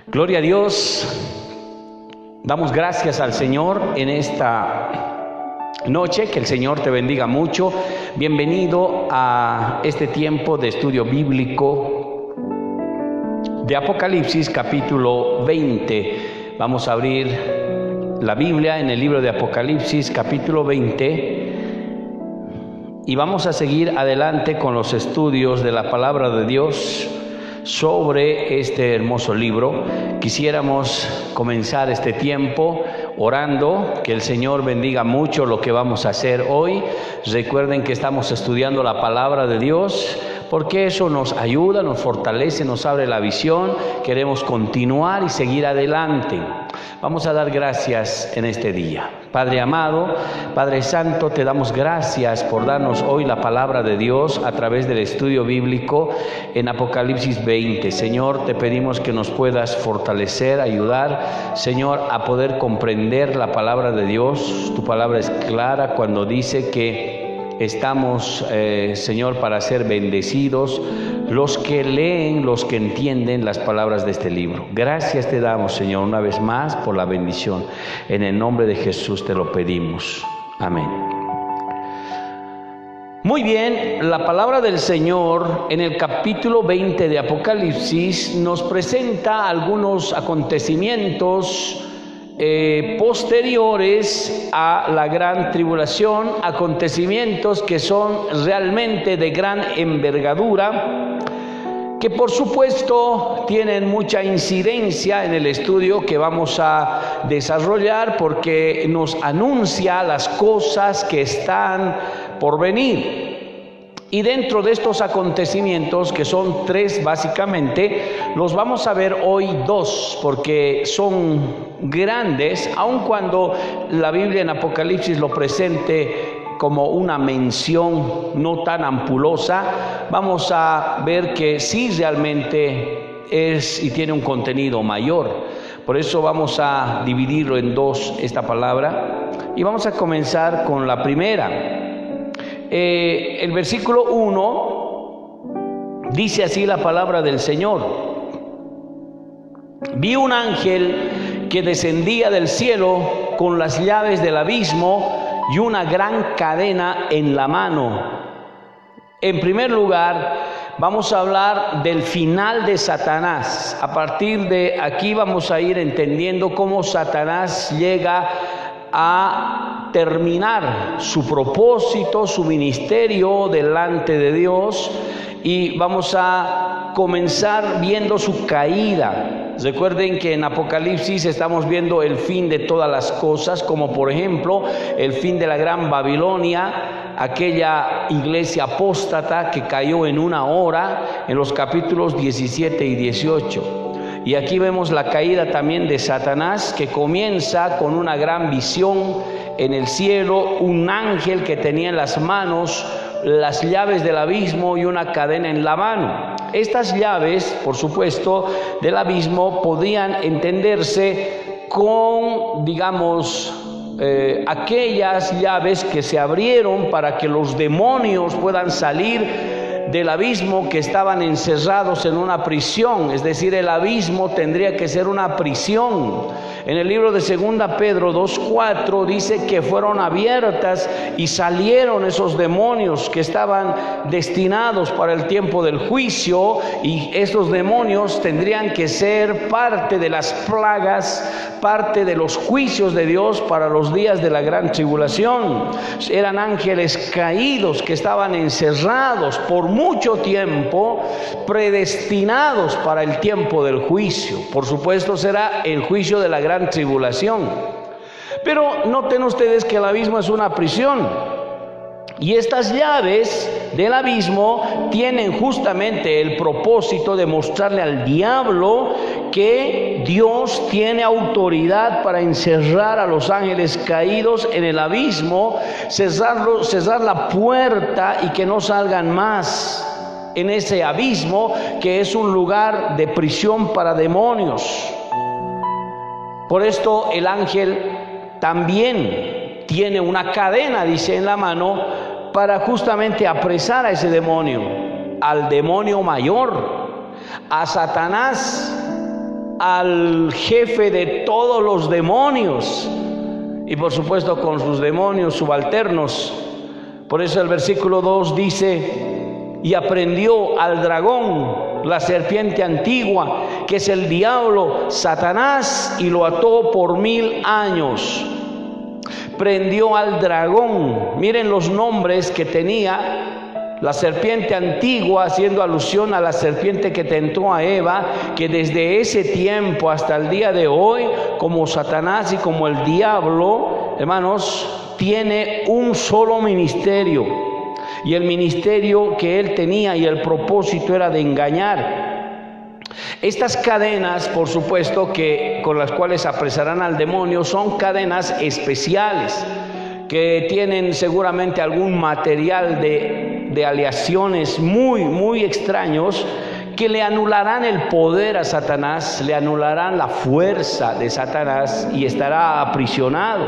Gloria a Dios. Damos gracias al Señor en esta noche. Que el Señor te bendiga mucho. Bienvenido a este tiempo de estudio bíblico de Apocalipsis capítulo 20. Vamos a abrir la Biblia en el libro de Apocalipsis capítulo 20 y vamos a seguir adelante con los estudios de la palabra de Dios sobre este hermoso libro. Quisiéramos comenzar este tiempo orando, que el Señor bendiga mucho lo que vamos a hacer hoy. Recuerden que estamos estudiando la palabra de Dios, porque eso nos ayuda, nos fortalece, nos abre la visión. Queremos continuar y seguir adelante. Vamos a dar gracias en este día. Padre amado, Padre santo, te damos gracias por darnos hoy la palabra de Dios a través del estudio bíblico en Apocalipsis 20. Señor, te pedimos que nos puedas fortalecer, ayudar, Señor, a poder comprender la palabra de Dios. Tu palabra es clara cuando dice que estamos, Señor, para ser bendecidos los que leen, los que entienden las palabras de este libro. Gracias te damos, Señor, una vez más por la bendición. En el nombre de Jesús te lo pedimos. Amén. Muy bien, la palabra del Señor en el capítulo 20 de Apocalipsis nos presenta algunos acontecimientos posteriores a la gran tribulación, acontecimientos que son realmente de gran envergadura, que por supuesto tienen mucha incidencia en el estudio que vamos a desarrollar, porque nos anuncia las cosas que están por venir. Y dentro de estos acontecimientos, que son tres básicamente, los vamos a ver hoy dos, porque son grandes, aun cuando la Biblia en Apocalipsis lo presente como una mención no tan ampulosa. Vamos a ver que sí realmente es y tiene un contenido mayor. Por eso vamos a dividirlo en dos esta palabra, y vamos a comenzar con la primera. El versículo 1 dice así la palabra del Señor: vi un ángel que descendía del cielo con las llaves del abismo y una gran cadena en la mano. En primer lugar, vamos a hablar del final de Satanás. A partir de aquí vamos a ir entendiendo cómo Satanás llega a terminar su propósito, su ministerio delante de Dios, y vamos a comenzar viendo su caída. Recuerden que en Apocalipsis estamos viendo el fin de todas las cosas, como por ejemplo el fin de la gran Babilonia, aquella iglesia apóstata que cayó en una hora, en los capítulos 17 y 18. Y aquí vemos la caída también de Satanás, que comienza con una gran visión en el cielo, un ángel que tenía en las manos las llaves del abismo y una cadena en la mano. Estas llaves, por supuesto, del abismo podían entenderse con, digamos, aquellas llaves que se abrieron para que los demonios puedan salir del abismo, que estaban encerrados en una prisión. Es decir, el abismo tendría que ser una prisión. En el libro de 2 Pedro 2:4 dice que fueron abiertas y salieron esos demonios que estaban destinados para el tiempo del juicio, y esos demonios tendrían que ser parte de las plagas, parte de los juicios de Dios para los días de la gran tribulación. Eran ángeles caídos que estaban encerrados por mucho tiempo, predestinados para el tiempo del juicio. Por supuesto será el juicio de la gran tribulación. Pero noten ustedes que el abismo es una prisión, y estas llaves del abismo tienen justamente el propósito de mostrarle al diablo que Dios tiene autoridad para encerrar a los ángeles caídos en el abismo, cerrar la puerta y que no salgan más en ese abismo, que es un lugar de prisión para demonios. Por esto el ángel también tiene una cadena, dice, en la mano, para justamente apresar a ese demonio, al demonio mayor, a Satanás. al jefe de todos los demonios y por supuesto con sus demonios subalternos. Por eso el versículo 2 dice: y aprendió al dragón, la serpiente antigua, que es el diablo, Satanás, y lo ató por 1000 años. Prendió al dragón. Miren los nombres que tenía. La serpiente antigua, haciendo alusión a la serpiente que tentó a Eva, que desde ese tiempo hasta el día de hoy, como Satanás y como el diablo, hermanos, tiene un solo ministerio. Y el ministerio que él tenía y el propósito era de engañar. Estas cadenas, por supuesto, que con las cuales apresarán al demonio, son cadenas especiales, que tienen seguramente algún material de aleaciones muy extraños, que le anularán el poder a Satanás, le anularán la fuerza de Satanás y estará aprisionado.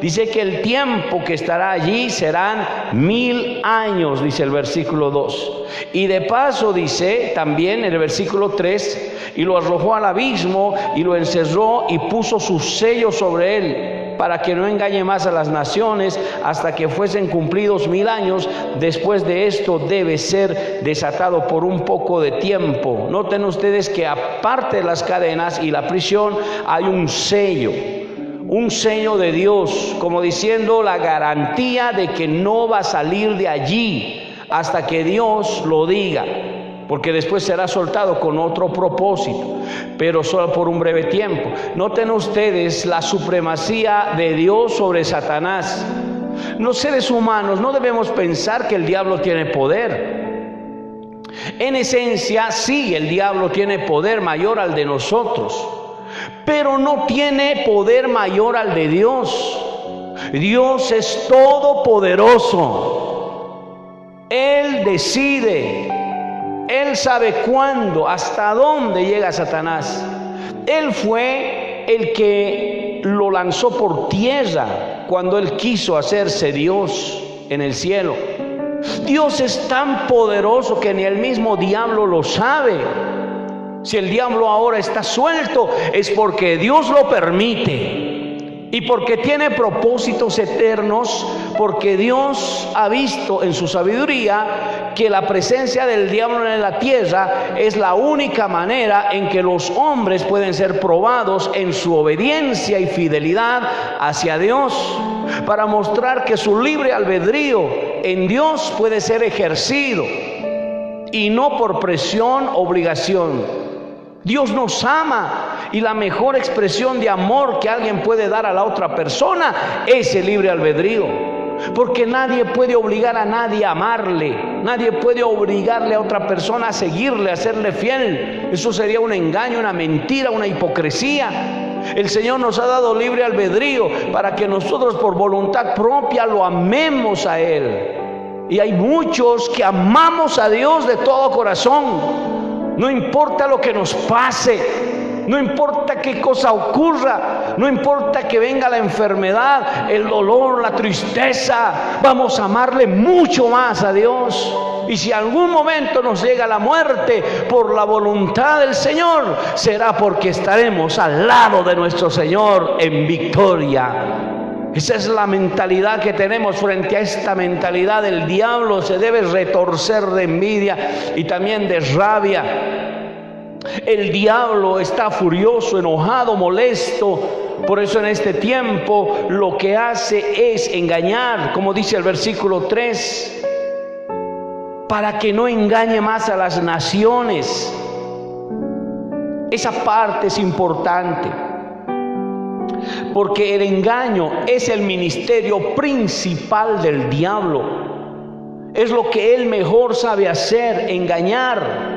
Dice que el tiempo que estará allí serán 1000 años, dice el versículo 2. Y de paso dice también en el versículo 3: y lo arrojó al abismo y lo encerró y puso su sello sobre él, para que no engañe más a las naciones hasta que fuesen cumplidos 1000 años. Después de esto debe ser desatado por un poco de tiempo. Noten ustedes que aparte de las cadenas y la prisión hay un sello de Dios, como diciendo la garantía de que no va a salir de allí hasta que Dios lo diga, porque después será soltado con otro propósito, pero solo por un breve tiempo. Noten ustedes la supremacía de Dios sobre Satanás. Los seres humanos no debemos pensar que el diablo tiene poder. En esencia, sí, el diablo tiene poder mayor al de nosotros, pero no tiene poder mayor al de Dios. Dios es todopoderoso. Él decide. Él sabe cuándo, hasta dónde llega Satanás. Él fue el que lo lanzó por tierra cuando él quiso hacerse Dios en el cielo. Dios es tan poderoso que ni el mismo diablo lo sabe. Si el diablo ahora está suelto, es porque Dios lo permite y porque tiene propósitos eternos, porque Dios ha visto en su sabiduría que la presencia del diablo en la tierra es la única manera en que los hombres pueden ser probados en su obediencia y fidelidad hacia Dios, para mostrar que su libre albedrío en Dios puede ser ejercido y no por presión, obligación. Dios nos ama y la mejor expresión de amor que alguien puede dar a la otra persona es el libre albedrío, porque nadie puede obligar a nadie a amarle, nadie puede obligarle a otra persona a seguirle, a serle fiel. Eso sería un engaño, una mentira, una hipocresía. El Señor nos ha dado libre albedrío para que nosotros por voluntad propia lo amemos a Él. Y hay muchos que amamos a Dios de todo corazón. No importa lo que nos pase, no importa qué cosa ocurra, no importa que venga la enfermedad, el dolor, la tristeza, vamos a amarle mucho más a Dios. Y si algún momento nos llega la muerte por la voluntad del Señor, será porque estaremos al lado de nuestro Señor en victoria. Esa es la mentalidad que tenemos. Frente a esta mentalidad del diablo se debe retorcer de envidia y también de rabia. El diablo está furioso, enojado, molesto. Por eso en este tiempo lo que hace es engañar, como dice el versículo 3, para que no engañe más a las naciones. Esa parte es importante, porque el engaño es el ministerio principal del diablo. Es lo que él mejor sabe hacer, engañar.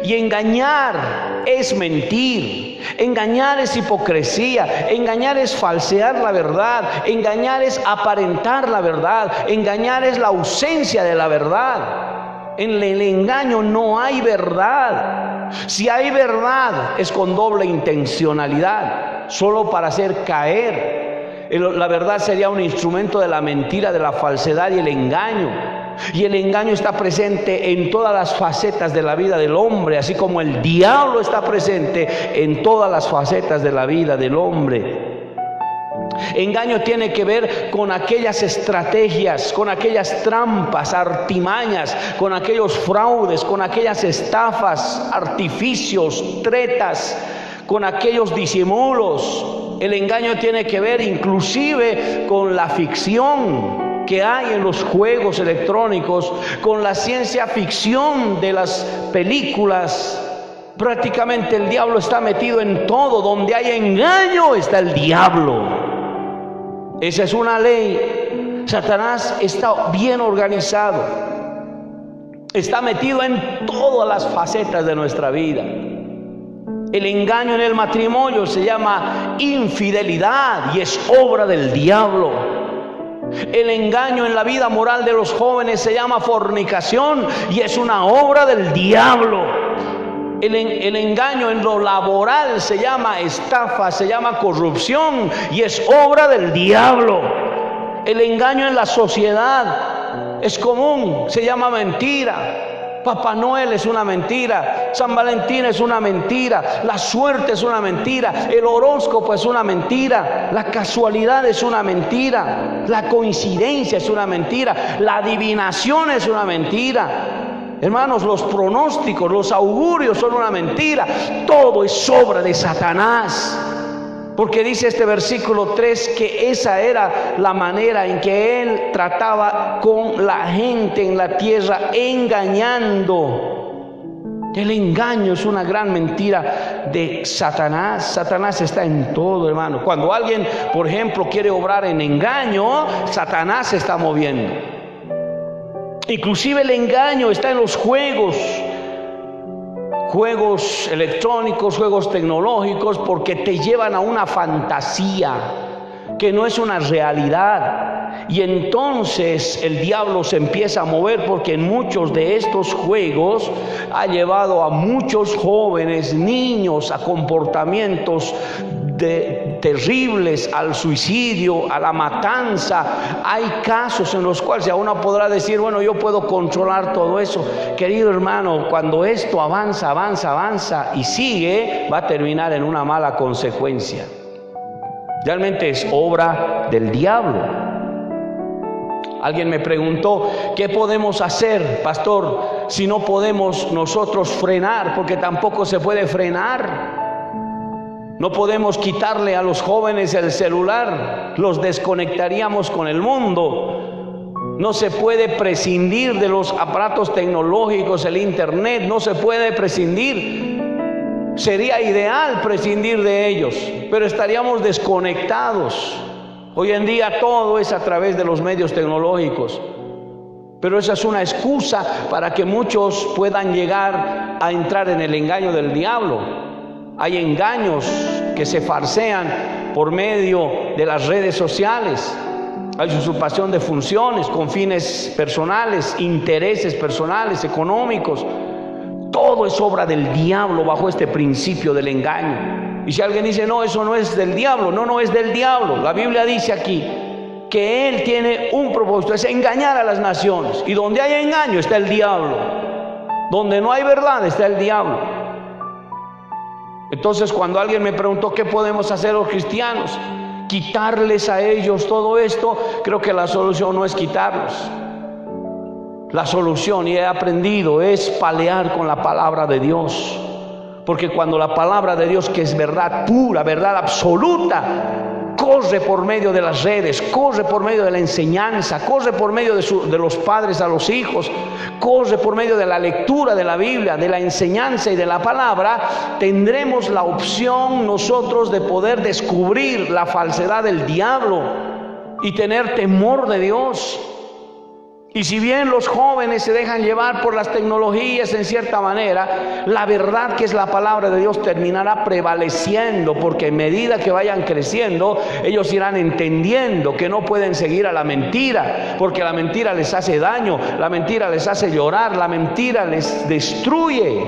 Y engañar es mentir, engañar es hipocresía, engañar es falsear la verdad, engañar es aparentar la verdad, engañar es la ausencia de la verdad. En el engaño no hay verdad. Si hay verdad, es con doble intencionalidad, solo para hacer caer. La verdad sería un instrumento de la mentira, de la falsedad y el engaño. Y el engaño está presente en todas las facetas de la vida del hombre, así como el diablo está presente en todas las facetas de la vida del hombre. Engaño tiene que ver con aquellas estrategias, con aquellas trampas, artimañas, con aquellos fraudes, con aquellas estafas, artificios, tretas, con aquellos disimulos. El engaño tiene que ver inclusive con la ficción que hay en los juegos electrónicos, con la ciencia ficción de las películas. Prácticamente el diablo está metido en todo. Donde hay engaño está el diablo. Esa es una ley. Satanás está bien organizado. Está metido en todas las facetas de nuestra vida. El engaño en el matrimonio se llama infidelidad y es obra del diablo. El engaño en la vida moral de los jóvenes se llama fornicación y es una obra del diablo. El engaño en lo laboral se llama estafa, se llama corrupción y es obra del diablo. El engaño en la sociedad es común, se llama mentira. Papá Noel es una mentira, San Valentín es una mentira, la suerte es una mentira, el horóscopo es una mentira, la casualidad es una mentira, la coincidencia es una mentira, la adivinación es una mentira. Hermanos, los pronósticos, los augurios son una mentira. Todo es obra de Satanás. Porque dice este versículo 3 que esa era la manera en que él trataba con la gente en la tierra, engañando. El engaño es una gran mentira de Satanás. Satanás está en todo, hermano. Cuando alguien, por ejemplo, quiere obrar en engaño, Satanás se está moviendo. Inclusive el engaño está en los juegos electrónicos, juegos tecnológicos, porque te llevan a una fantasía que no es una realidad. Y entonces el diablo se empieza a mover, porque en muchos de estos juegos ha llevado a muchos jóvenes, niños, a comportamientos terribles, al suicidio, a la matanza. Hay casos en los cuales uno podrá decir, bueno, yo puedo controlar todo eso. Querido hermano, cuando esto avanza y sigue, va a terminar en una mala consecuencia. Realmente es obra del diablo. Alguien me preguntó, ¿qué podemos hacer, pastor, si no podemos nosotros frenar? Porque tampoco se puede frenar. No podemos quitarle a los jóvenes el celular, los desconectaríamos con el mundo. No se puede prescindir de los aparatos tecnológicos, el internet, no se puede prescindir. Sería ideal prescindir de ellos, pero estaríamos desconectados. Hoy en día todo es a través de los medios tecnológicos, pero esa es una excusa para que muchos puedan llegar a entrar en el engaño del diablo. Hay engaños que se farsean por medio de las redes sociales. Hay usurpación de funciones con fines personales, intereses personales, económicos. Todo es obra del diablo bajo este principio del engaño. Y si alguien dice, no, eso no es del diablo, no es del diablo. La Biblia dice aquí que él tiene un propósito, es engañar a las naciones. Y donde hay engaño está el diablo. Donde no hay verdad está el diablo. Entonces, cuando alguien me preguntó qué podemos hacer los cristianos, quitarles a ellos todo esto, creo que la solución no es quitarlos. La solución, y he aprendido, es pelear con la palabra de Dios. Porque cuando la palabra de Dios, que es verdad pura, verdad absoluta, corre por medio de las redes, corre por medio de la enseñanza, corre por medio de los padres a los hijos, corre por medio de la lectura de la Biblia, de la enseñanza y de la palabra, tendremos la opción nosotros de poder descubrir la falsedad del diablo y tener temor de Dios. Y si bien los jóvenes se dejan llevar por las tecnologías en cierta manera, la verdad que es la palabra de Dios terminará prevaleciendo, porque en medida que vayan creciendo, ellos irán entendiendo que no pueden seguir a la mentira, porque la mentira les hace daño, la mentira les hace llorar, la mentira les destruye.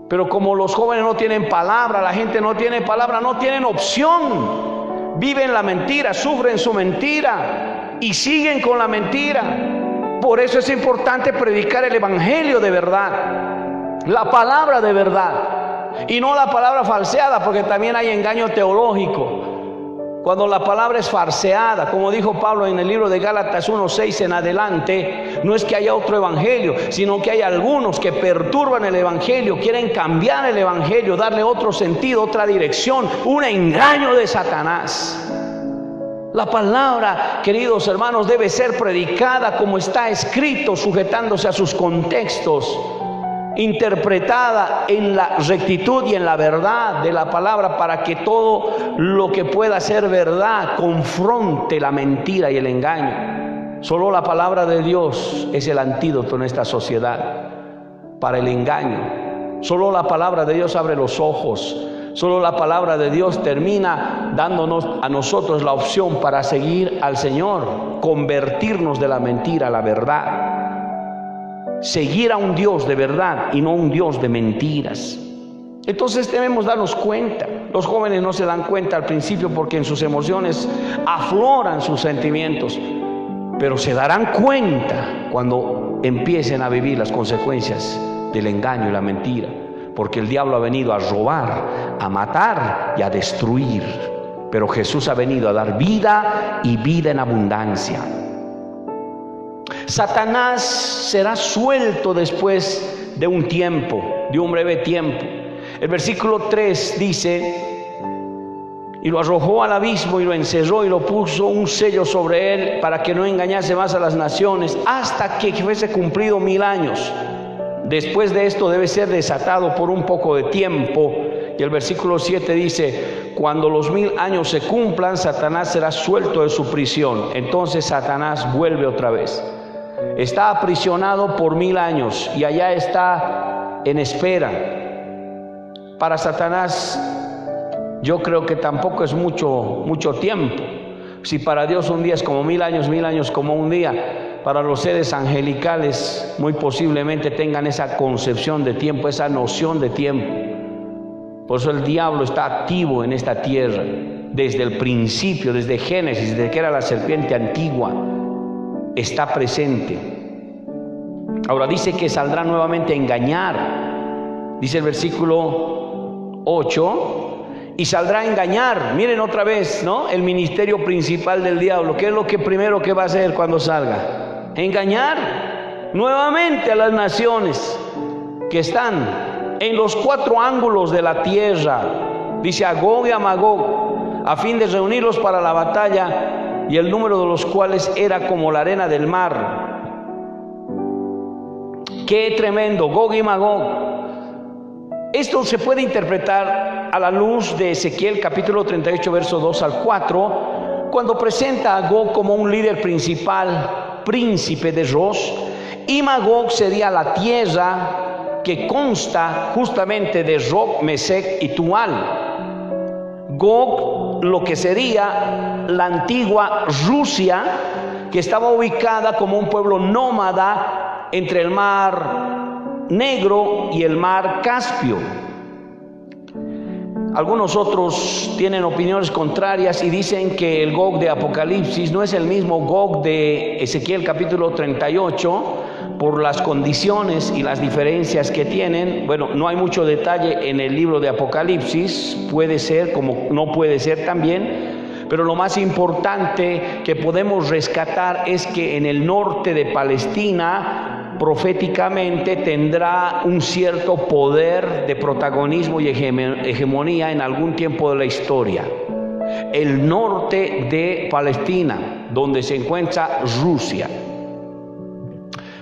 Pero como los jóvenes no tienen palabra, la gente no tiene palabra, no tienen opción. Viven la mentira, sufren su mentira y siguen con la mentira. Por eso es importante predicar el evangelio de verdad, la palabra de verdad, y no la palabra falseada, porque también hay engaño teológico. Cuando la palabra es falseada, como dijo Pablo en el libro de Gálatas 1:6 en adelante, no es que haya otro evangelio, sino que hay algunos que perturban el evangelio, quieren cambiar el evangelio, darle otro sentido, otra dirección, un engaño de Satanás. La palabra, queridos hermanos, debe ser predicada como está escrito, sujetándose a sus contextos, interpretada en la rectitud y en la verdad de la palabra, para que todo lo que pueda ser verdad confronte la mentira y el engaño. Solo la palabra de Dios es el antídoto en esta sociedad para el engaño. Solo la palabra de Dios abre los ojos. Solo la palabra de Dios termina dándonos a nosotros la opción para seguir al Señor, convertirnos de la mentira a la verdad. Seguir a un Dios de verdad y no un Dios de mentiras. Entonces debemos darnos cuenta. Los jóvenes no se dan cuenta al principio porque en sus emociones afloran sus sentimientos, pero se darán cuenta cuando empiecen a vivir las consecuencias del engaño y la mentira, porque el diablo ha venido a robar, a matar y a destruir, pero Jesús ha venido a dar vida y vida en abundancia. Satanás será suelto después de un tiempo, de un breve tiempo. El versículo 3 dice: y lo arrojó al abismo y lo encerró y lo puso un sello sobre él para que no engañase más a las naciones hasta que fuese cumplido 1000 años. Después de esto debe ser desatado por un poco de tiempo. Y el versículo 7 dice: cuando los 1000 años se cumplan, Satanás será suelto de su prisión. Entonces Satanás vuelve otra vez. Está aprisionado por 1000 años y allá está en espera. Para Satanás, yo creo que tampoco es mucho tiempo. Si para Dios un día es como 1000 años, 1000 años como un día, para los seres angelicales muy posiblemente tengan esa concepción de tiempo, esa noción de tiempo. Por eso el diablo está activo en esta tierra desde el principio, desde Génesis, desde que era la serpiente antigua. Está presente. Ahora dice que saldrá nuevamente a engañar. Dice el versículo 8: y saldrá a engañar. Miren otra vez, ¿no? El ministerio principal del diablo. ¿Qué es lo que primero que va a hacer cuando salga? Engañar nuevamente a las naciones que están en los 4 ángulos de la tierra. Dice a Gog y a Magog, a fin de reunirlos para la batalla, y el número de los cuales era como la arena del mar. ¡Qué tremendo! Gog y Magog. Esto se puede interpretar a la luz de Ezequiel capítulo 38 verso 2 al 4, cuando presenta a Gog como un líder principal, príncipe de Ros, y Magog sería la tierra que consta justamente de Roc, Mesec y Tual. Gog, lo que sería la antigua Rusia, que estaba ubicada como un pueblo nómada entre el mar Negro y el mar Caspio. Algunos otros tienen opiniones contrarias y dicen que el Gog de Apocalipsis no es el mismo Gog de Ezequiel capítulo 38, por las condiciones y las diferencias que tienen. Bueno, no hay mucho detalle en el libro de Apocalipsis, puede ser como no puede ser también, pero lo más importante que podemos rescatar es que en el norte de Palestina proféticamente tendrá un cierto poder de protagonismo y hegemonía en algún tiempo de la historia. El norte de Palestina, donde se encuentra Rusia,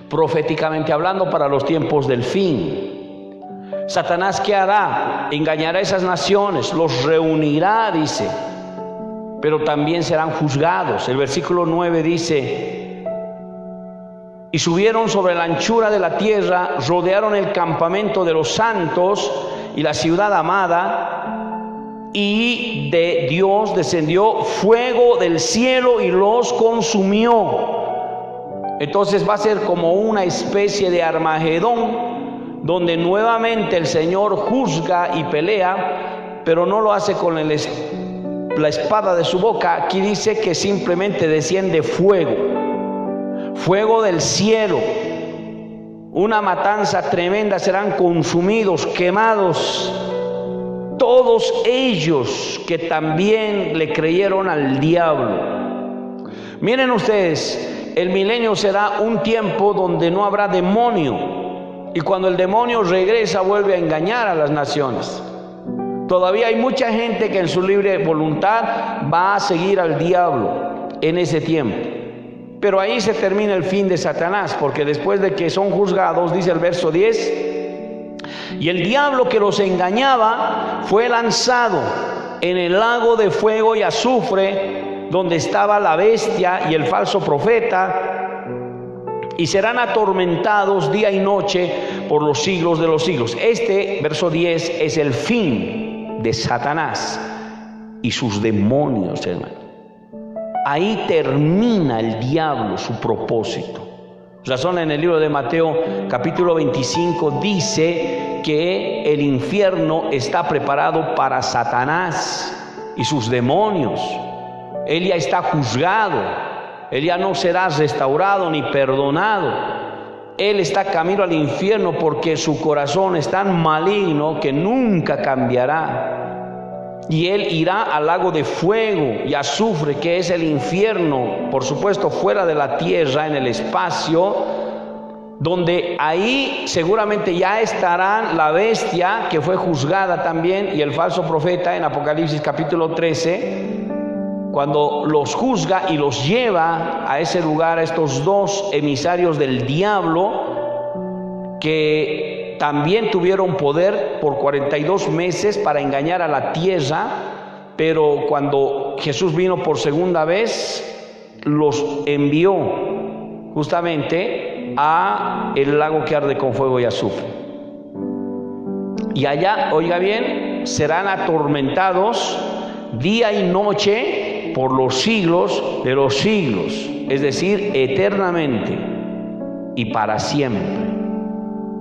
proféticamente hablando, para los tiempos del fin. Satanás, ¿qué hará? Engañará a esas naciones, los reunirá, dice, pero también serán juzgados. El versículo 9 dice: y subieron sobre la anchura de la tierra, rodearon el campamento de los santos y la ciudad amada, y de Dios descendió fuego del cielo y los consumió. Entonces va a ser como una especie de Armagedón, donde nuevamente el Señor juzga y pelea, pero no lo hace con la espada de su boca. Aquí dice que simplemente desciende fuego. fuego del cielo, una matanza tremenda, serán consumidos, quemados, todos ellos que también le creyeron al diablo. Miren ustedes, el milenio será un tiempo donde no habrá demonio, y cuando el demonio regresa vuelve a engañar a las naciones. Todavía hay mucha gente que en su libre voluntad va a seguir al diablo en ese tiempo. Pero ahí se termina el fin de Satanás, porque después de que son juzgados, dice el verso 10, y el diablo que los engañaba fue lanzado en el lago de fuego y azufre, donde estaba la bestia y el falso profeta, y serán atormentados día y noche por los siglos de los siglos. Este, verso 10, es el fin de Satanás y sus demonios, hermano. Ahí termina el diablo su propósito. Razón, en el libro de Mateo capítulo 25 dice que el infierno está preparado para Satanás y sus demonios. Él ya está juzgado, él ya no será restaurado ni perdonado. Él está camino al infierno porque su corazón es tan maligno que nunca cambiará. Y él irá al lago de fuego y azufre, que es el infierno, por supuesto fuera de la tierra, en el espacio, donde ahí seguramente ya estarán la bestia que fue juzgada también y el falso profeta en Apocalipsis capítulo 13, cuando los juzga y los lleva a ese lugar, a estos dos emisarios del diablo, que también tuvieron poder por 42 meses para engañar a la tierra, pero cuando Jesús vino por segunda vez, los envió justamente a el lago que arde con fuego y azufre. Y allá, oiga bien, serán atormentados día y noche por los siglos de los siglos, es decir, eternamente y para siempre.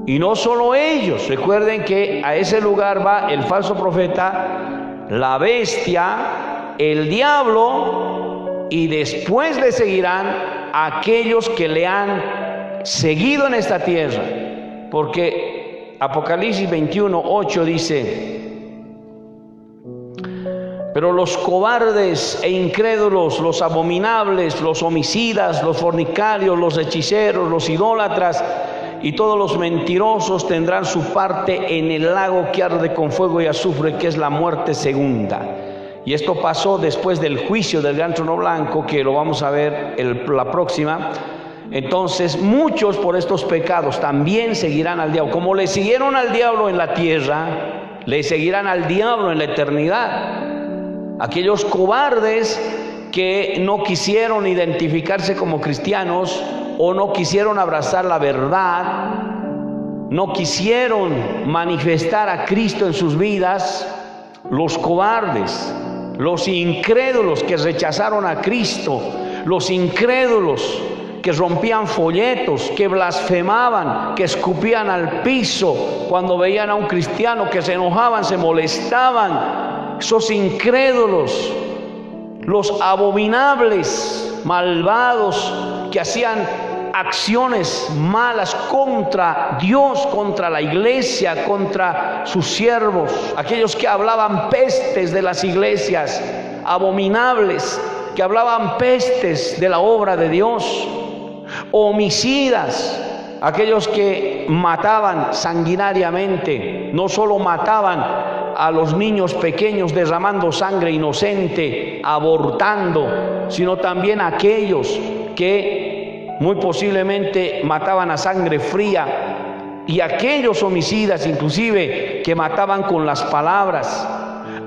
Y no solo ellos, recuerden que a ese lugar va el falso profeta, la bestia, el diablo, y después le seguirán aquellos que le han seguido en esta tierra, porque Apocalipsis 21:8 dice: pero los cobardes e incrédulos, los abominables, los homicidas, los fornicarios, los hechiceros, los idólatras y todos los mentirosos tendrán su parte en el lago que arde con fuego y azufre, que es la muerte segunda. Y esto pasó después del juicio del gran trono blanco, que lo vamos a ver la próxima. Entonces muchos por estos pecados también seguirán al diablo. Como le siguieron al diablo en la tierra, le seguirán al diablo en la eternidad. Aquellos cobardes que no quisieron identificarse como cristianos o no quisieron abrazar la verdad, no quisieron manifestar a Cristo en sus vidas, los cobardes, los incrédulos que rechazaron a Cristo, los incrédulos que rompían folletos, que blasfemaban, que escupían al piso cuando veían a un cristiano, que se enojaban, se molestaban. Esos incrédulos, los abominables, malvados, que hacían acciones malas contra Dios, contra la iglesia, contra sus siervos, aquellos que hablaban pestes de las iglesias, abominables, que hablaban pestes de la obra de Dios, homicidas, aquellos que mataban sanguinariamente, no solo mataban a los niños pequeños derramando sangre inocente, abortando, sino también aquellos que muy posiblemente mataban a sangre fría, y aquellos homicidas inclusive que mataban con las palabras,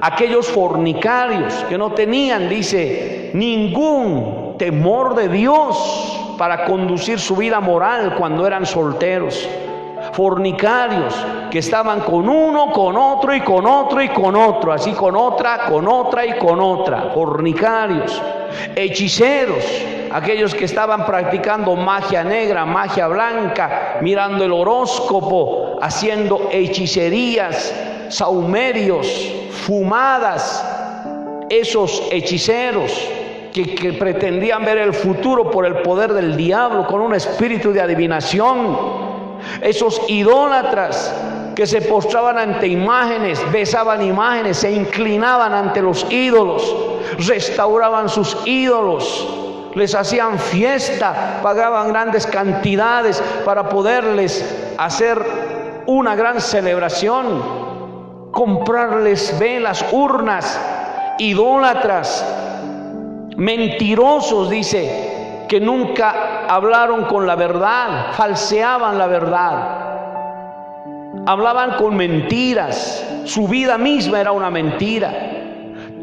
aquellos fornicarios que no tenían, dice, ningún temor de Dios para conducir su vida moral cuando eran solteros. Fornicarios que estaban con uno, con otro y con otro y con otro, así con otra y con otra. Fornicarios, hechiceros, aquellos que estaban practicando magia negra, magia blanca, mirando el horóscopo, haciendo hechicerías, saumerios, fumadas. Esos hechiceros que pretendían ver el futuro por el poder del diablo, con un espíritu de adivinación. Esos idólatras que se postraban ante imágenes, besaban imágenes, se inclinaban ante los ídolos, restauraban sus ídolos, les hacían fiesta, pagaban grandes cantidades para poderles hacer una gran celebración, comprarles velas, urnas. Idólatras, mentirosos, dice, que nunca hablaron con la verdad, falseaban la verdad, hablaban con mentiras, su vida misma era una mentira.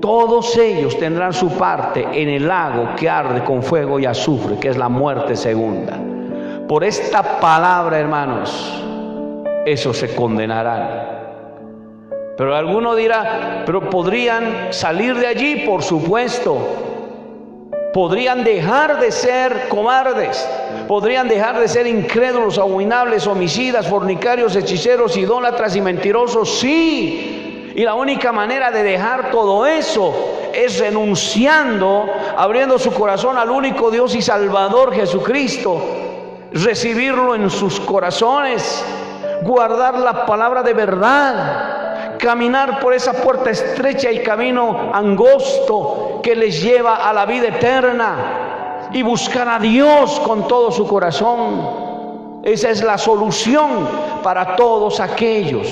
Todos ellos tendrán su parte en el lago que arde con fuego y azufre, que es la muerte segunda. Por esta palabra, hermanos, esos se condenarán. Pero alguno dirá, pero podrían salir de allí, por supuesto. Podrían dejar de ser cobardes, podrían dejar de ser incrédulos, abominables, homicidas, fornicarios, hechiceros, idólatras y mentirosos, sí. Y la única manera de dejar todo eso es renunciando, abriendo su corazón al único Dios y Salvador Jesucristo, recibirlo en sus corazones, guardar la palabra de verdad, caminar por esa puerta estrecha y camino angosto que les lleva a la vida eterna y buscar a Dios con todo su corazón. Esa es la solución para todos aquellos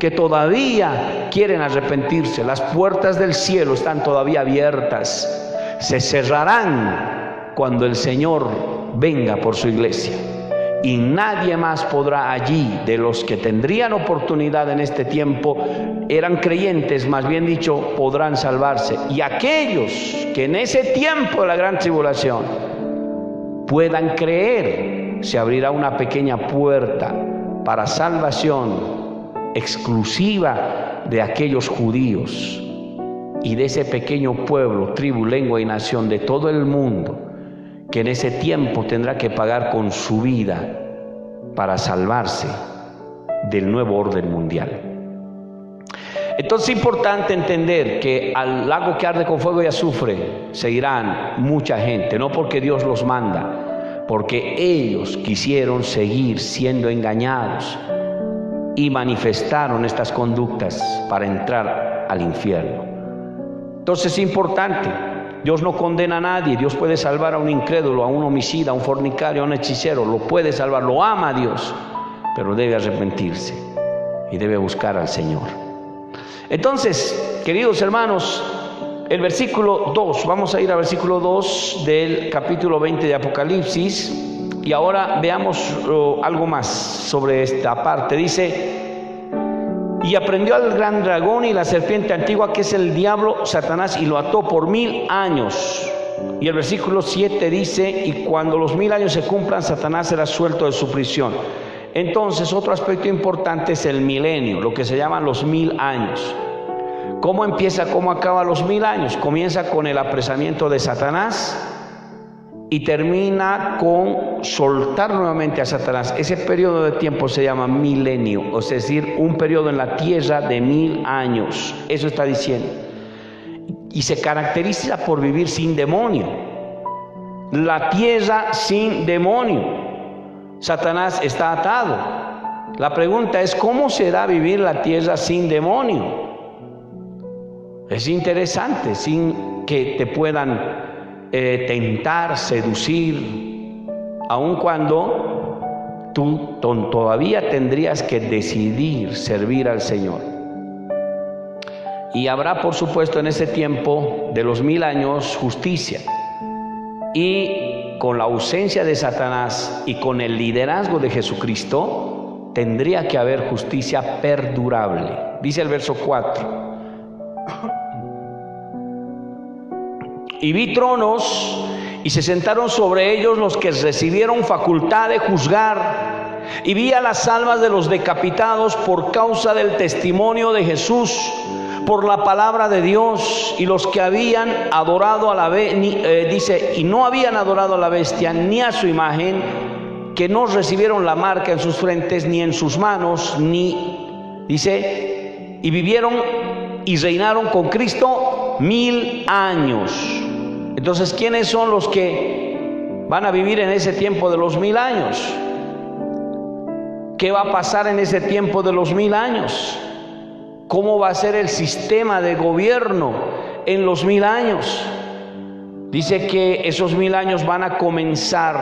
que todavía quieren arrepentirse. Las puertas del cielo están todavía abiertas, se cerrarán cuando el Señor venga por su iglesia. Y nadie más podrá allí, de los que tendrían oportunidad en este tiempo, eran creyentes, más bien dicho, podrán salvarse. Y aquellos que en ese tiempo de la gran tribulación puedan creer, se abrirá una pequeña puerta para salvación exclusiva de aquellos judíos y de ese pequeño pueblo, tribu, lengua y nación de todo el mundo, que en ese tiempo tendrá que pagar con su vida para salvarse del nuevo orden mundial. Entonces es importante entender que al lago que arde con fuego y azufre se irán mucha gente, no porque Dios los manda, porque ellos quisieron seguir siendo engañados y manifestaron estas conductas para entrar al infierno. Entonces es importante. Dios no condena a nadie. Dios puede salvar a un incrédulo, a un homicida, a un fornicario, a un hechicero. Lo puede salvar, lo ama a Dios, pero debe arrepentirse y debe buscar al Señor. Entonces, queridos hermanos, el versículo 2, vamos a ir al versículo 2 del capítulo 20 de Apocalipsis, y ahora veamos algo más sobre esta parte. Dice: y aprendió al gran dragón y la serpiente antigua, que es el diablo, Satanás, y lo ató por 1000 años. Y el versículo 7 dice: y cuando los 1000 años se cumplan, Satanás será suelto de su prisión. Entonces, otro aspecto importante es el milenio, lo que se llaman los 1000 años. ¿Cómo empieza, cómo acaba los 1000 años? Comienza con el apresamiento de Satanás y termina con soltar nuevamente a Satanás. Ese periodo de tiempo se llama milenio, es decir, un periodo en la tierra de 1000 años. Eso está diciendo. Y se caracteriza por vivir sin demonio. La tierra sin demonio. Satanás está atado. La pregunta es: ¿cómo será vivir la tierra sin demonio? Es interesante, sin que te puedan tentar, seducir, aun cuando tú todavía tendrías que decidir servir al Señor. Y habrá, por supuesto, en ese tiempo de los 1000 años justicia, y con la ausencia de Satanás y con el liderazgo de Jesucristo tendría que haber justicia perdurable. Dice el verso 4: y vi tronos, y se sentaron sobre ellos los que recibieron facultad de juzgar, y vi a las almas de los decapitados por causa del testimonio de Jesús, por la palabra de Dios, y los que habían adorado a la dice, y no habían adorado a la bestia ni a su imagen, que no recibieron la marca en sus frentes ni en sus manos, dice, y vivieron y reinaron con Cristo 1000 años. Entonces, ¿quiénes son los que van a vivir en ese tiempo de los 1000 años? ¿Qué va a pasar en ese tiempo de los 1000 años? ¿Cómo va a ser el sistema de gobierno en los 1000 años? Dice que esos 1000 años van a comenzar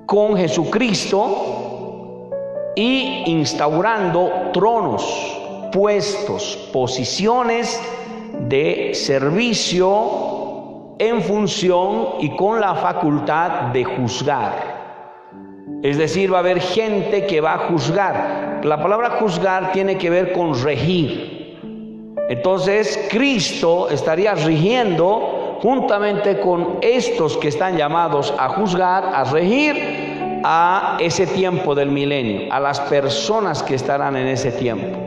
con Jesucristo y instaurando tronos, puestos, posiciones de servicio en función y con la facultad de juzgar. Es decir, va a haber gente que va a juzgar. La palabra juzgar tiene que ver con regir. Entonces, Cristo estaría rigiendo juntamente con estos que están llamados a juzgar, a regir a ese tiempo del milenio, a las personas que estarán en ese tiempo.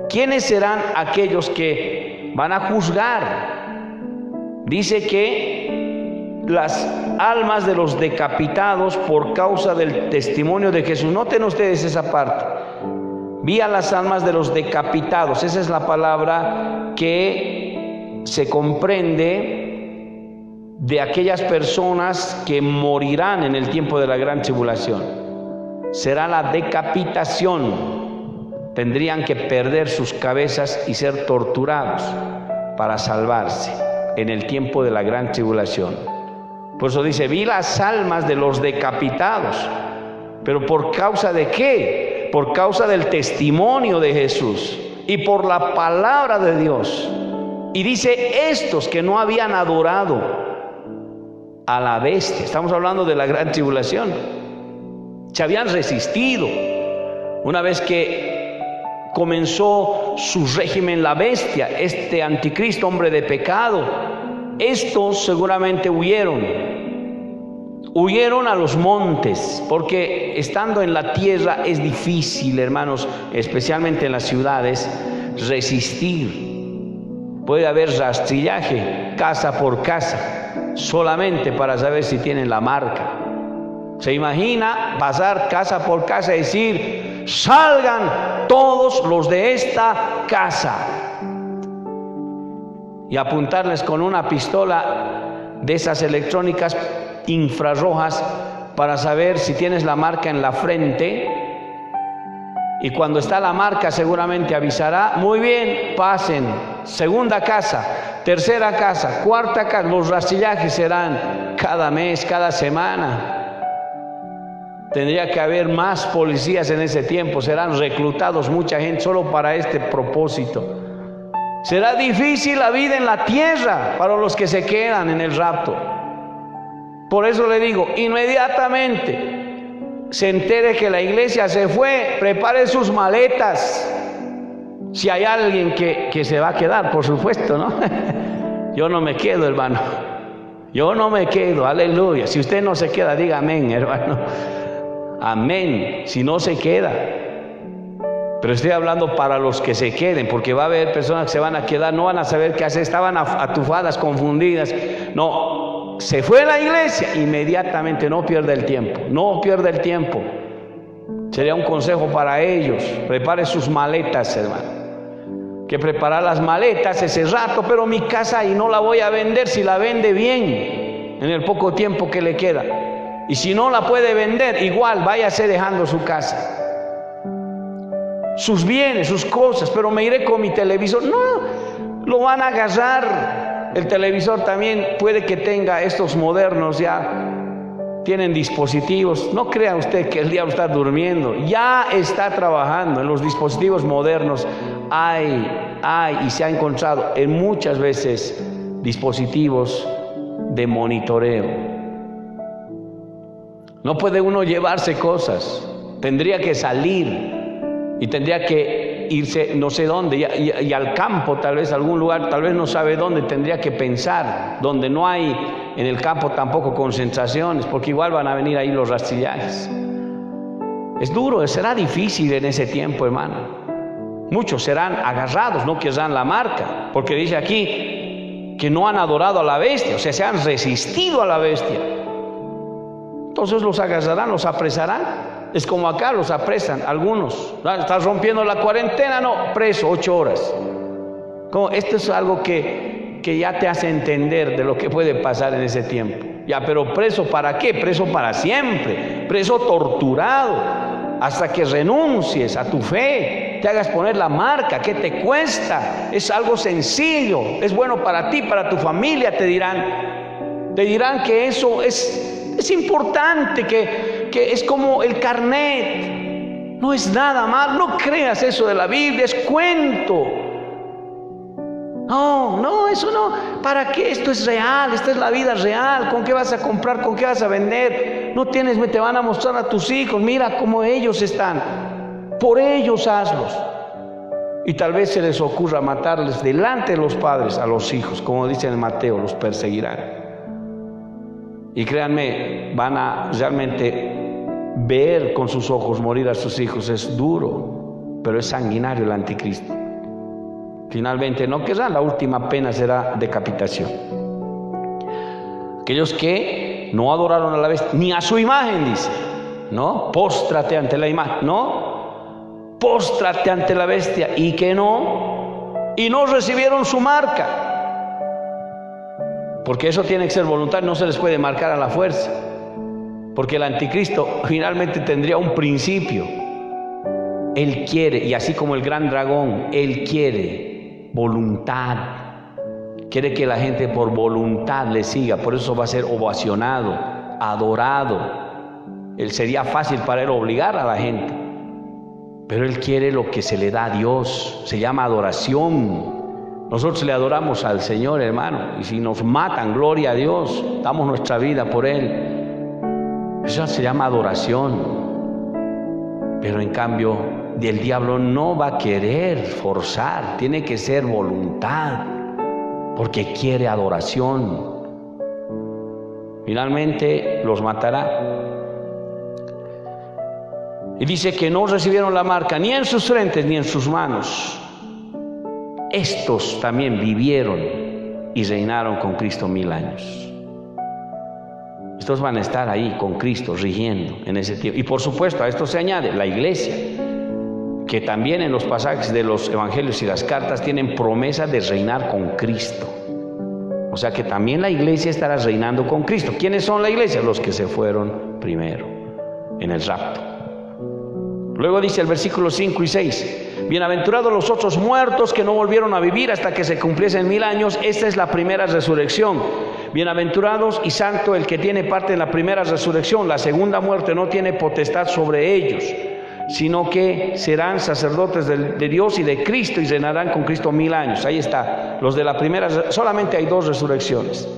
¿Quiénes serán aquellos que van a juzgar? Dice que las almas de los decapitados por causa del testimonio de Jesús. Noten ustedes esa parte. Vi a las almas de los decapitados. Esa es la palabra que se comprende de aquellas personas que morirán en el tiempo de la gran tribulación. Será la decapitación. Tendrían que perder sus cabezas y ser torturados para salvarse en el tiempo de la gran tribulación. Por eso dice, vi las almas de los decapitados. ¿Pero por causa de qué? Por causa del testimonio de Jesús y por la palabra de Dios. Y dice, estos que no habían adorado a la bestia, estamos hablando de la gran tribulación, se habían resistido. Una vez que comenzó su régimen la bestia, este anticristo, hombre de pecado, estos seguramente huyeron a los montes, porque estando en la tierra es difícil, hermanos, especialmente en las ciudades, resistir. Puede haber rastrillaje casa por casa, solamente para saber si tienen la marca. ¿Se imagina pasar casa por casa y decir, salgan todos los de esta casa? Y apuntarles con una pistola de esas electrónicas infrarrojas para saber si tienes la marca en la frente, y cuando está la marca seguramente avisará, muy bien, pasen, segunda casa, tercera casa, cuarta casa. Los rastrillajes serán cada mes, cada semana. Tendría que haber más policías en ese tiempo, serán reclutados mucha gente solo para este propósito. Será difícil la vida en la tierra para los que se quedan en el rapto. Por eso le digo, inmediatamente se entere que la iglesia se fue, prepare sus maletas. Si hay alguien que se va a quedar, por supuesto, ¿no? Yo no me quedo, hermano. Yo no me quedo, aleluya. Si usted no se queda, diga amén, hermano. Amén, si no se queda. Pero estoy hablando para los que se queden, porque va a haber personas que se van a quedar, no van a saber qué hacer, estaban atufadas, confundidas. No, se fue a la iglesia, inmediatamente, no pierda el tiempo, no pierda el tiempo. Sería un consejo para ellos, prepare sus maletas, hermano. Que preparar las maletas ese rato, pero mi casa y no la voy a vender, si la vende bien, en el poco tiempo que le queda. Y si no la puede vender, igual váyase dejando su casa, sus bienes, sus cosas, pero me iré con mi televisor. No, lo van a agarrar. El televisor también puede que tenga estos modernos, ya tienen dispositivos. No crea usted que el diablo está durmiendo, ya está trabajando. En los dispositivos modernos hay y se ha encontrado en muchas veces dispositivos de monitoreo. No puede uno llevarse cosas, tendría que salir. Y tendría que irse no sé dónde, y al campo, tal vez a algún lugar, tal vez no sabe dónde, tendría que pensar, donde no hay en el campo tampoco concentraciones, porque igual van a venir ahí los rastrillajes. Es duro, será difícil en ese tiempo, hermano. Muchos serán agarrados, no querrán la marca, porque dice aquí que no han adorado a la bestia, o sea, se han resistido a la bestia. Entonces los agarrarán, los apresarán. Es como acá los apresan algunos. ¿Estás rompiendo la cuarentena? No, preso 8 horas. Como esto es algo que que ya te hace entender de lo que puede pasar en ese tiempo. Ya, pero preso ¿para qué? Preso para siempre, preso torturado, hasta que renuncies a tu fe, te hagas poner la marca. ¿Qué te cuesta? Es algo sencillo, es bueno para ti, para tu familia, te dirán que eso es importante, que es como el carnet, no es nada más. No creas eso de la Biblia, es cuento. No, eso no. ¿Para qué? Esto es real, esta es la vida real. ¿Con qué vas a comprar? ¿Con qué vas a vender? No tienes, te van a mostrar a tus hijos, mira cómo ellos están. Por ellos hazlos. Y tal vez se les ocurra matarles delante de los padres a los hijos, como dice en Mateo, los perseguirán. Y créanme, van a realmente ver con sus ojos morir a sus hijos. Es duro, pero es sanguinario el anticristo. Finalmente no querrán, la última pena será decapitación. Aquellos que no adoraron a la bestia, ni a su imagen, dice, ¿no? Póstrate ante la imagen, ¿no? Póstrate ante la bestia, y no recibieron su marca. Porque eso tiene que ser voluntario, no se les puede marcar a la fuerza. Porque el anticristo finalmente tendría un principio. Él quiere, y así como el gran dragón, él quiere voluntad, quiere que la gente por voluntad le siga. Por eso va a ser ovacionado, adorado. Sería fácil para él obligar a la gente, pero él quiere lo que se le da a Dios. Se llama adoración. Nosotros le adoramos al Señor, hermano, y si nos matan, gloria a Dios, damos nuestra vida por él. Eso se llama adoración. Pero en cambio, el diablo no va a querer forzar, tiene que ser voluntad, porque quiere adoración. Finalmente los matará. Y dice que no recibieron la marca ni en sus frentes ni en sus manos. Estos también vivieron y reinaron con Cristo 1000 años. Estos van a estar ahí con Cristo rigiendo en ese tiempo. Y por supuesto a esto se añade la iglesia, que también en los pasajes de los evangelios y las cartas tienen promesa de reinar con Cristo. O sea que también la iglesia estará reinando con Cristo. ¿Quiénes son la iglesia? Los que se fueron primero en el rapto. Luego dice el versículo 5 y 6: bienaventurados los otros muertos que no volvieron a vivir hasta que se cumpliesen 1000 años. Esta es la primera resurrección. Bienaventurados y santo el que tiene parte en la primera resurrección. La segunda muerte no tiene potestad sobre ellos, sino que serán sacerdotes de Dios y de Cristo y reinarán con Cristo 1000 años. Ahí está, los de la primera. Solamente hay 2 resurrecciones.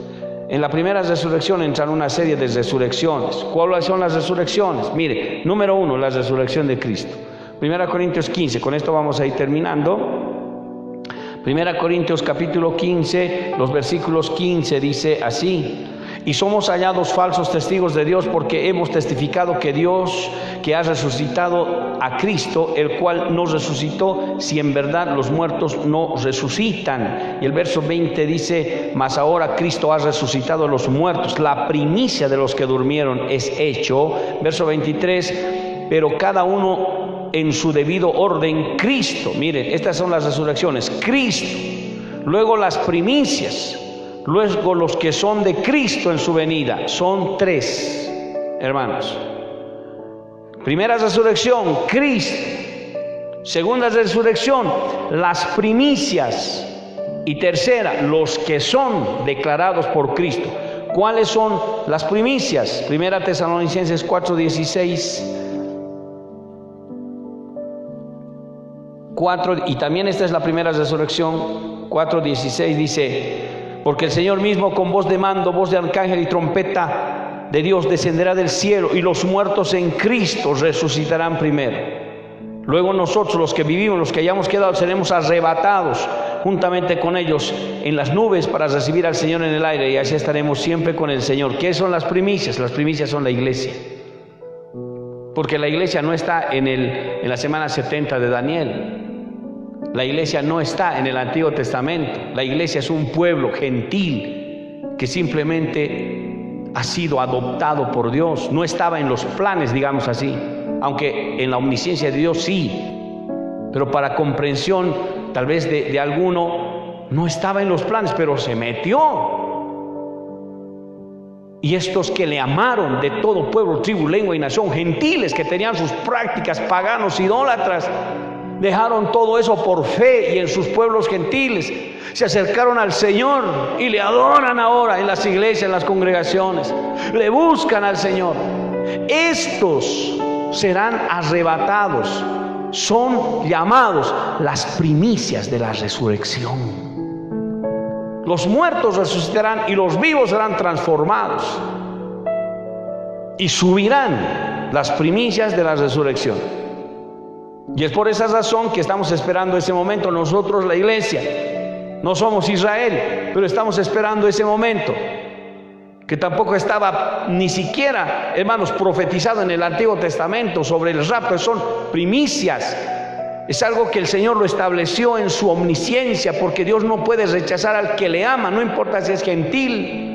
En la primera resurrección entran una serie de resurrecciones. ¿Cuáles son las resurrecciones? Mire, número 1, la resurrección de Cristo. 1 Corintios 15, con esto vamos a ir terminando. 1 Corintios capítulo 15, los versículos 15 dice así: y somos hallados falsos testigos de Dios, porque hemos testificado que Dios, que ha resucitado a Cristo, el cual nos resucitó, si en verdad los muertos no resucitan. Y el verso 20 dice: mas ahora Cristo ha resucitado a los muertos, la primicia de los que durmieron es hecho. Verso 23: pero cada uno en su debido orden. Cristo, miren, estas son las resurrecciones: Cristo, luego las primicias, luego los que son de Cristo en su venida. Son 3, hermanos. Primera resurrección, Cristo. Segunda resurrección, las primicias. Y tercera, los que son declarados por Cristo. ¿Cuáles son las primicias? Primera Tesalonicenses 4:16. 4, y también esta es la primera resurrección. 4:16 dice: porque el Señor mismo con voz de mando, voz de arcángel y trompeta de Dios descenderá del cielo, y los muertos en Cristo resucitarán primero. Luego nosotros, los que vivimos, los que hayamos quedado, seremos arrebatados juntamente con ellos en las nubes para recibir al Señor en el aire, y así estaremos siempre con el Señor. ¿Qué son las primicias? Las primicias son la iglesia. Porque la iglesia no está en la semana 70 de Daniel. La iglesia no está en el Antiguo Testamento. La iglesia es un pueblo gentil que simplemente ha sido adoptado por Dios. No estaba en los planes, digamos así, aunque en la omnisciencia de Dios sí. Pero para comprensión tal vez de alguno, No estaba en los planes, pero se metió. Y estos que le amaron de todo pueblo, tribu, lengua y nación, gentiles que tenían sus prácticas paganos, idólatras, dejaron todo eso por fe y en sus pueblos gentiles se acercaron al Señor y le adoran ahora en las iglesias, en las congregaciones, le buscan al Señor. Estos serán arrebatados, son llamados las primicias de la resurrección. Los muertos resucitarán y los vivos serán transformados y subirán las primicias de la resurrección. Y es por esa razón que estamos esperando ese momento nosotros, la iglesia. No somos Israel, pero estamos esperando ese momento, que tampoco estaba ni siquiera, hermanos, profetizado en el Antiguo Testamento sobre el rapto. Son primicias. Es algo que el Señor lo estableció en su omnisciencia, porque Dios no puede rechazar al que le ama, no importa si es gentil.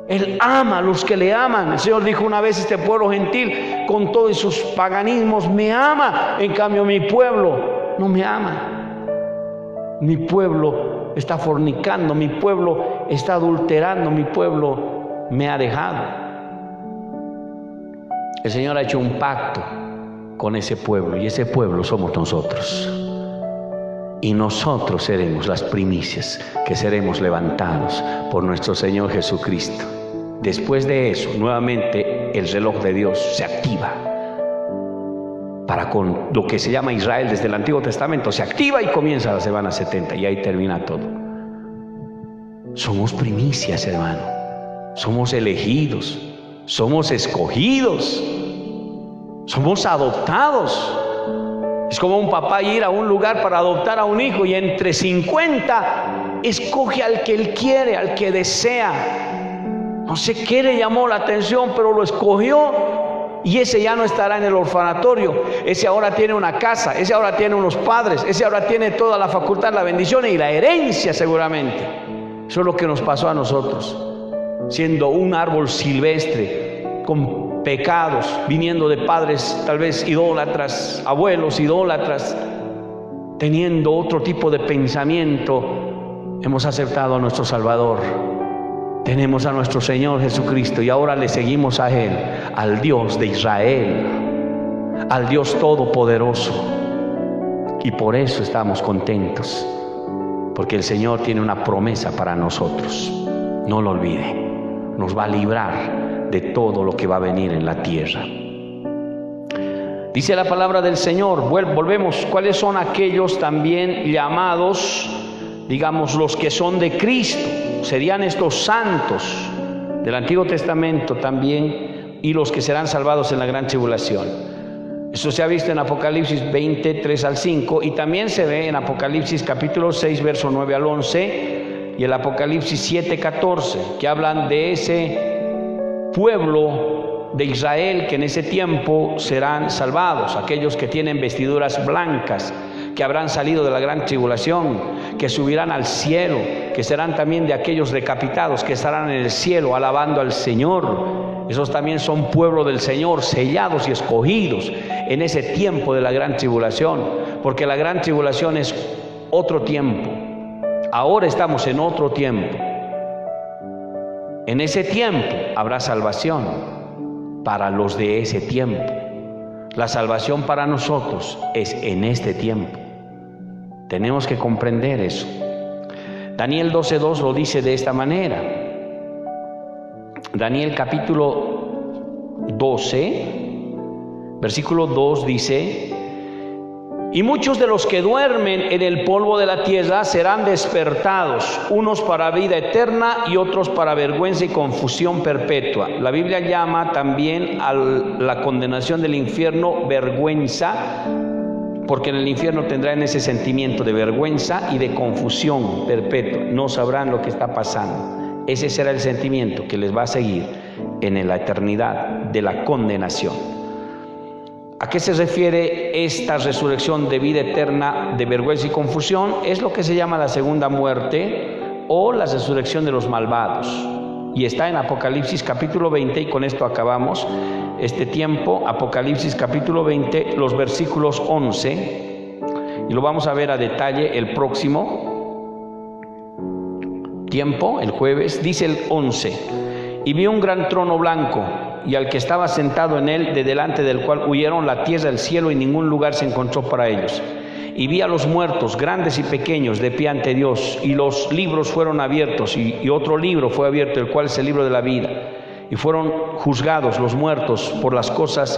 Él ama a los que le aman. El Señor dijo una vez: este pueblo gentil, con todos sus paganismos, me ama. En cambio mi pueblo no me ama. Mi pueblo está fornicando, mi pueblo está adulterando, mi pueblo me ha dejado. El Señor ha hecho un pacto con ese pueblo, y ese pueblo somos nosotros. Y nosotros seremos las primicias que seremos levantados por nuestro Señor Jesucristo. Después de eso, nuevamente el reloj de Dios se activa para con lo que se llama Israel desde el Antiguo Testamento. Se activa y comienza la semana 70 y ahí termina todo. Somos primicias, hermano. Somos elegidos, somos escogidos, somos adoptados. Es como un papá ir a un lugar para adoptar a un hijo y entre 50 escoge al que él quiere, al que desea. No sé qué le llamó la atención, pero lo escogió, y ese ya no estará en el orfanatorio. Ese ahora tiene una casa, ese ahora tiene unos padres, ese ahora tiene toda la facultad, la bendición y la herencia seguramente. Eso es lo que nos pasó a nosotros, siendo un árbol silvestre con pecados, viniendo de padres tal vez idólatras, abuelos idólatras, teniendo otro tipo de pensamiento. Hemos aceptado a nuestro Salvador, tenemos a nuestro Señor Jesucristo, y ahora le seguimos a Él, al Dios de Israel, al Dios Todopoderoso. Y por eso estamos contentos, porque el Señor tiene una promesa para nosotros. No lo olvide, nos va a librar de todo lo que va a venir en la tierra. Dice la palabra del Señor, volvemos, ¿cuáles son aquellos también llamados, digamos, los que son de Cristo? Serían estos santos del Antiguo Testamento también, y los que serán salvados en la gran tribulación. Eso se ha visto en Apocalipsis 20, 3 al 5, y también se ve en Apocalipsis capítulo 6, verso 9 al 11, y el Apocalipsis 7, 14, que hablan de ese pueblo de Israel que en ese tiempo serán salvados, aquellos que tienen vestiduras blancas, que habrán salido de la gran tribulación, que subirán al cielo, que serán también de aquellos decapitados que estarán en el cielo alabando al Señor. Esos también son pueblo del Señor, sellados y escogidos en ese tiempo de la gran tribulación, porque la gran tribulación es otro tiempo. Ahora estamos en otro tiempo. En ese tiempo habrá salvación para los de ese tiempo. La salvación para nosotros es en este tiempo. Tenemos que comprender eso. Daniel 12:2 lo dice de esta manera. Daniel capítulo 12, versículo 2 dice: y muchos de los que duermen en el polvo de la tierra serán despertados, unos para vida eterna y otros para vergüenza y confusión perpetua. La Biblia llama también a la condenación del infierno vergüenza, porque en el infierno tendrán ese sentimiento de vergüenza y de confusión perpetua. No sabrán lo que está pasando. Ese será el sentimiento que les va a seguir en la eternidad de la condenación. ¿A qué se refiere esta resurrección de vida eterna, de vergüenza y confusión? Es lo que se llama la segunda muerte o la resurrección de los malvados. Y está en Apocalipsis capítulo 20, y con esto acabamos este tiempo. Apocalipsis capítulo 20, los versículos 11, y lo vamos a ver a detalle el próximo. tiempo, el jueves, dice el 11: y vi un gran trono blanco, y al que estaba sentado en él, de delante del cual huyeron la tierra, el cielo, y ningún lugar se encontró para ellos. Y vi a los muertos, grandes y pequeños, de pie ante Dios, y los libros fueron abiertos, y otro libro fue abierto, el cual es el libro de la vida. Y fueron juzgados los muertos por las cosas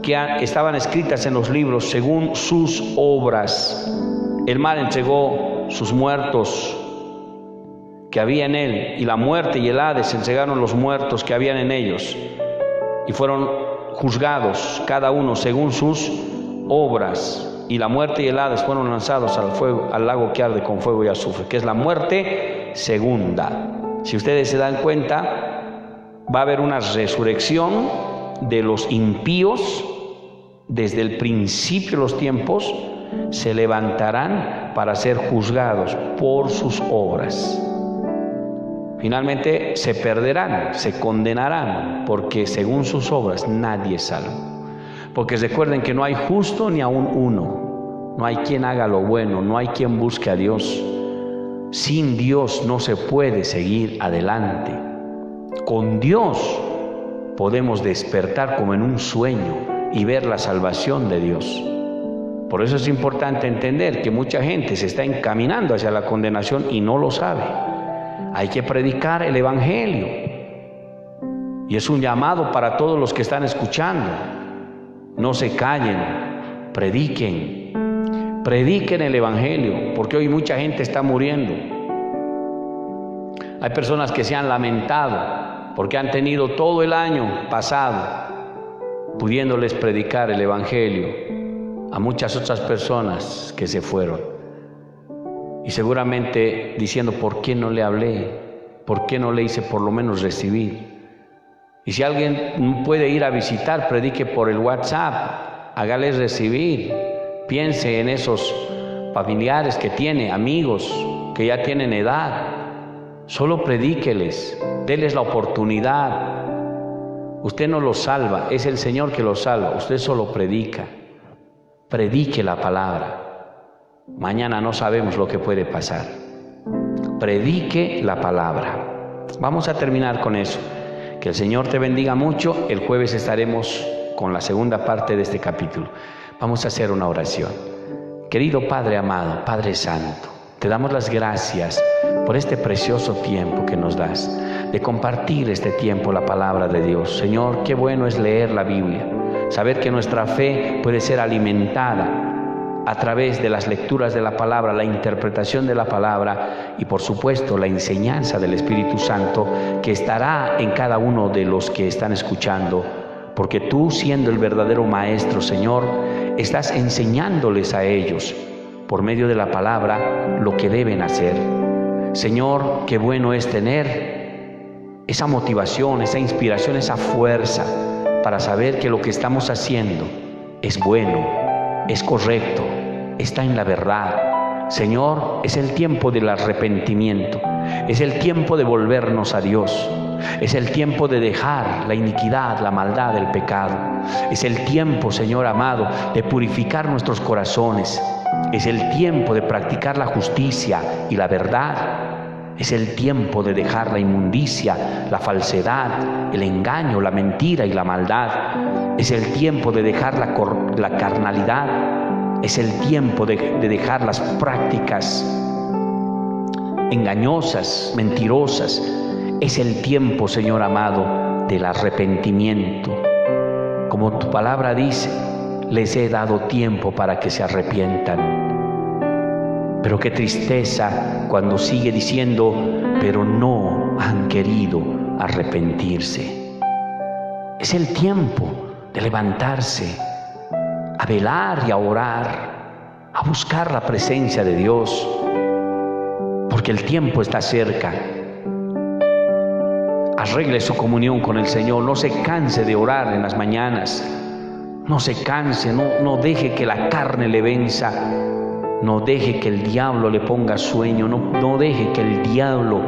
que estaban escritas en los libros, según sus obras. El mar entregó sus muertos que había en él, y la muerte y el Hades entregaron los muertos que habían en ellos, y fueron juzgados cada uno según sus obras. Y la muerte y el Hades fueron lanzados al fuego, al lago que arde con fuego y azufre, que es la muerte segunda. Si ustedes se dan cuenta, va a haber una resurrección de los impíos. Desde el principio de los tiempos se levantarán para ser juzgados por sus obras. Finalmente se perderán, se condenarán, porque según sus obras nadie es salvo. Porque recuerden que no hay justo ni aun uno, no hay quien haga lo bueno, no hay quien busque a Dios. Sin Dios no se puede seguir adelante. Con Dios podemos despertar como en un sueño y ver la salvación de Dios. Por eso es importante entender que mucha gente se está encaminando hacia la condenación y no lo sabe. Hay que predicar el Evangelio, y es un llamado para todos los que están escuchando. No se callen, prediquen el Evangelio, porque hoy mucha gente está muriendo. Hay personas que se han lamentado porque han tenido todo el año pasado pudiéndoles predicar el Evangelio a muchas otras personas que se fueron, y seguramente diciendo: ¿por qué no le hablé? ¿Por qué no le hice por lo menos recibir? Y si alguien puede ir a visitar, predique por el WhatsApp, hágales recibir. Piense en esos familiares que tiene, amigos que ya tienen edad. Solo predíqueles, déles la oportunidad. Usted no los salva, es el Señor que los salva. Usted solo predica. Predique la palabra. Mañana no sabemos lo que puede pasar. Predique la palabra. Vamos a terminar con eso. Que el Señor te bendiga mucho. El jueves estaremos con la segunda parte de este capítulo. Vamos a hacer una oración. Querido Padre amado, Padre Santo, te damos las gracias por este precioso tiempo que nos das de compartir este tiempo la palabra de Dios. Señor, qué bueno es leer la Biblia, saber que nuestra fe puede ser alimentada a través de las lecturas de la palabra, la interpretación de la palabra y por supuesto la enseñanza del Espíritu Santo que estará en cada uno de los que están escuchando, porque tú, siendo el verdadero maestro, Señor, estás enseñándoles a ellos por medio de la palabra lo que deben hacer. Señor, qué bueno es tener esa motivación, esa inspiración, esa fuerza para saber que lo que estamos haciendo es bueno, es correcto, está en la verdad. Señor, es el tiempo del arrepentimiento, es el tiempo de volvernos a Dios, es el tiempo de dejar la iniquidad, la maldad, el pecado. Es el tiempo, Señor amado, de purificar nuestros corazones. Es el tiempo de practicar la justicia y la verdad. Es el tiempo de dejar la inmundicia, la falsedad, el engaño, la mentira y la maldad. Es el tiempo de dejar la carnalidad. Es el tiempo de dejar las prácticas engañosas, mentirosas. Es el tiempo, Señor amado, del arrepentimiento. Como tu palabra dice, les he dado tiempo para que se arrepientan. Pero qué tristeza cuando sigue diciendo, pero no han querido arrepentirse. Es el tiempo de levantarse, a velar y a orar, a buscar la presencia de Dios, porque el tiempo está cerca. Arregle su comunión con el Señor, no se canse de orar en las mañanas, no se canse, no deje que la carne le venza, no deje que el diablo le ponga sueño, no deje que el diablo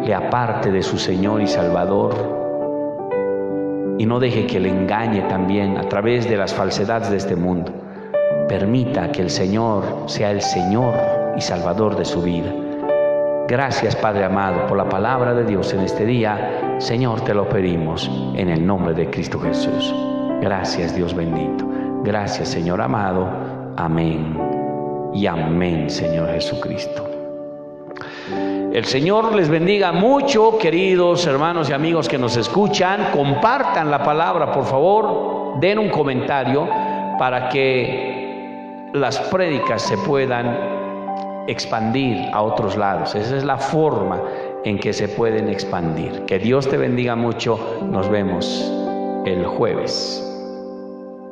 le aparte de su Señor y Salvador, y no deje que le engañe también a través de las falsedades de este mundo. Permita que el Señor sea el Señor y Salvador de su vida. Gracias, Padre amado, por la palabra de Dios en este día. Señor, te lo pedimos en el nombre de Cristo Jesús. Gracias, Dios bendito. Gracias, Señor amado. Amén y amén, Señor Jesucristo. El Señor les bendiga mucho, queridos hermanos y amigos que nos escuchan. Compartan la palabra, por favor. Den un comentario para que las prédicas se puedan expandir a otros lados. Esa es la forma en que se pueden expandir. Que Dios te bendiga mucho. Nos vemos el jueves.